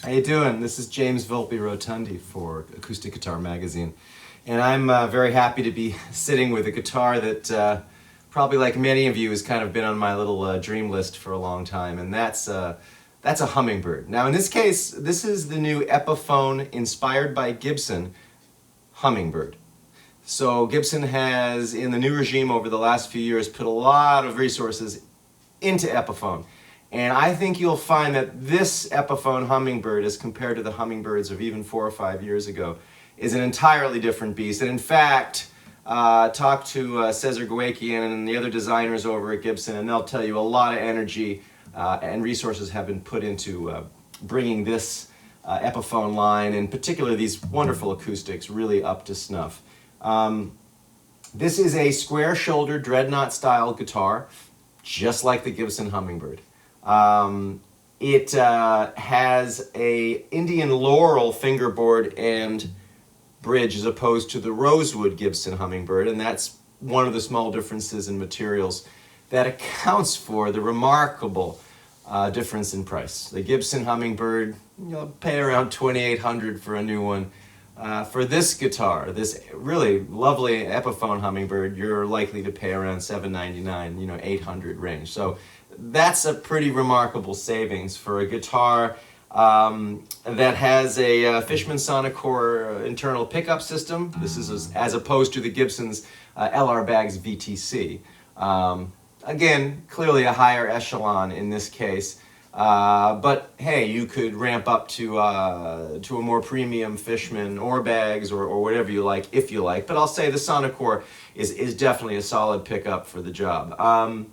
How you doing? This is James Volpe Rotundi for Acoustic Guitar Magazine. And I'm very happy to be sitting with a guitar that probably like many of you has kind of been on my little dream list for a long time, and that's a Hummingbird. Now in this case, this is the new Epiphone inspired by Gibson Hummingbird. So Gibson has, in the new regime over the last few years, put a lot of resources into Epiphone. And I think you'll find that this Epiphone Hummingbird, as compared to the Hummingbirds of even 4 or 5 years ago, is an entirely different beast. And in fact, talk to Cesar Guequian and the other designers over at Gibson, and they'll tell you a lot of energy and resources have been put into bringing this Epiphone line, in particular these wonderful acoustics, really up to snuff. This is a square-shouldered dreadnought style guitar, just like the Gibson Hummingbird. It has a Indian laurel fingerboard and bridge as opposed to the rosewood Gibson Hummingbird, and that's one of the small differences in materials that accounts for the remarkable difference in price. The Gibson Hummingbird, you'll pay around $2,800 for a new one. For this guitar, this really lovely Epiphone Hummingbird, you're likely to pay around $799, $800 range. So that's a pretty remarkable savings for a guitar that has a Fishman Sonocore internal pickup system. This is as opposed to the Gibson's LR Baggs VTC. Again, clearly a higher echelon in this case. But hey, you could ramp up to a more premium Fishman or Baggs or whatever you like, if you like. But I'll say the Sonocore is definitely a solid pickup for the job.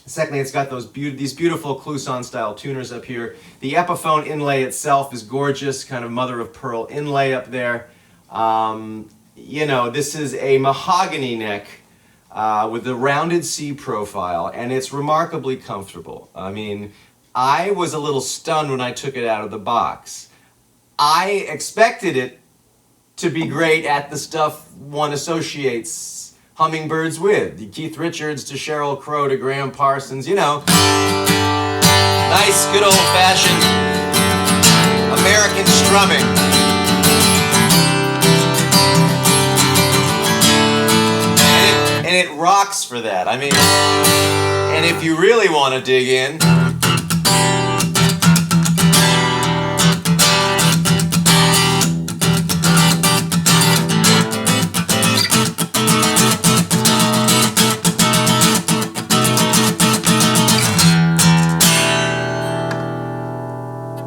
Secondly, it's got these beautiful Kluson style tuners up here. The Epiphone inlay itself is gorgeous, kind of mother of pearl inlay up there. This is a mahogany neck with a rounded C profile, and it's remarkably comfortable. I mean, I was a little stunned when I took it out of the box. I expected it to be great at the stuff one associates Hummingbirds with. The Keith Richards to Sheryl Crow to Graham Parsons, nice, good old-fashioned American strumming. And it rocks for that. I mean, and if you really want to dig in,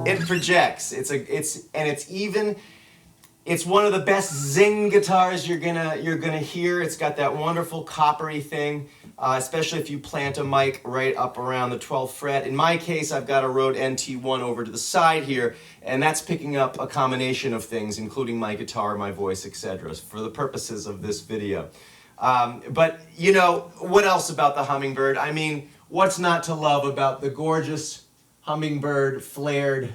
it projects. It's one of the best zing guitars you're gonna hear. It's got that wonderful coppery thing, especially if you plant a mic right up around the 12th fret. In my case, I've got a Rode NT1 over to the side here, and that's picking up a combination of things, including my guitar, my voice, etc., for the purposes of this video. But what else about the Hummingbird? I mean, what's not to love about the gorgeous Hummingbird flared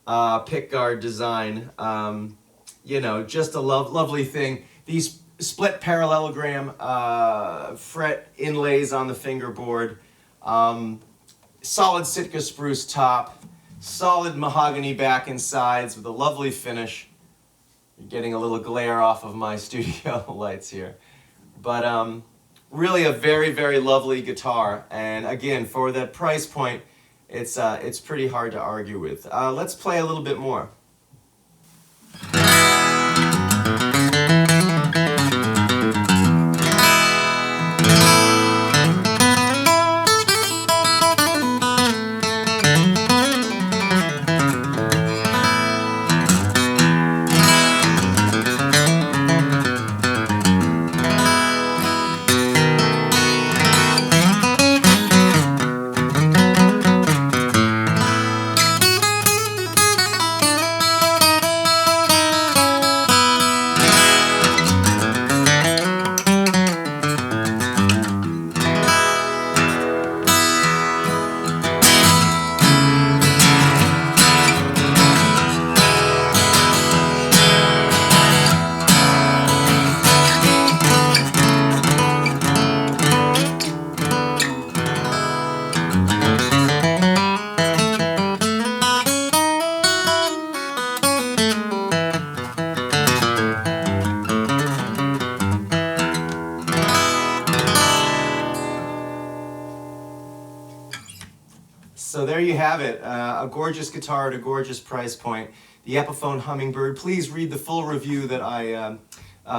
pickguard design? Just a lovely thing. These split parallelogram fret inlays on the fingerboard, solid Sitka spruce top, solid mahogany back and sides with a lovely finish. You're getting a little glare off of my studio lights here. But really a very, very lovely guitar. And again, for that price point, it's pretty hard to argue with. Let's play a little bit more. it. A gorgeous guitar at a gorgeous price point. The Epiphone Hummingbird. Please read the full review that I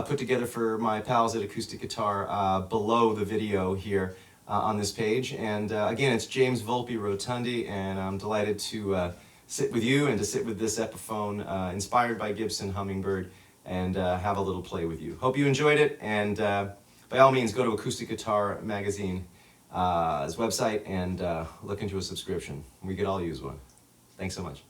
put together for my pals at Acoustic Guitar below the video here on this page. And again, it's James Volpe Rotundi, and I'm delighted to sit with you and to sit with this Epiphone inspired by Gibson Hummingbird and have a little play with you. Hope you enjoyed it, and by all means go to Acoustic Guitar Magazine his website and look into a subscription. We could all use one. Thanks so much.